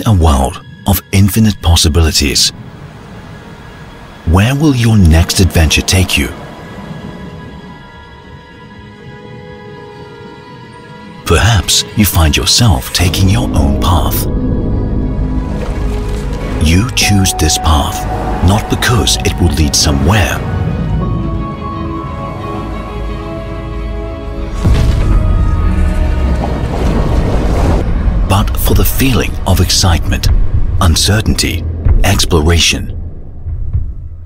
a world of infinite possibilities. Where will your next adventure take you? Perhaps you find yourself taking your own path. You choose this path, not because it will lead somewhere, but for the feeling of excitement, uncertainty, exploration.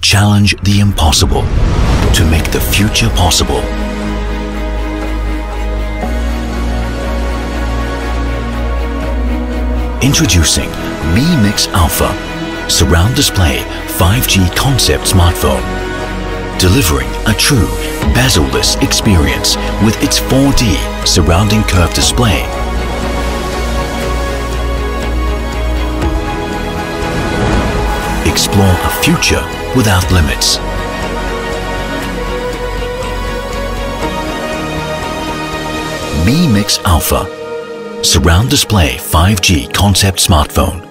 Challenge the impossible to make the future possible. Introducing Mi Mix Alpha, surround display 5G concept smartphone, delivering a true bezel-less experience with its 4D surrounding curved display. Explore a future without limits. Mi Mix Alpha, surround display 5G concept smartphone.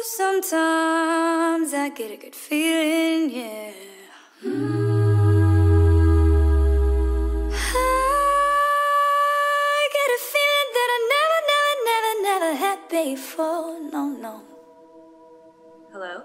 Sometimes I get a good feeling, yeah. I get a feeling that I never had before, no. Hello?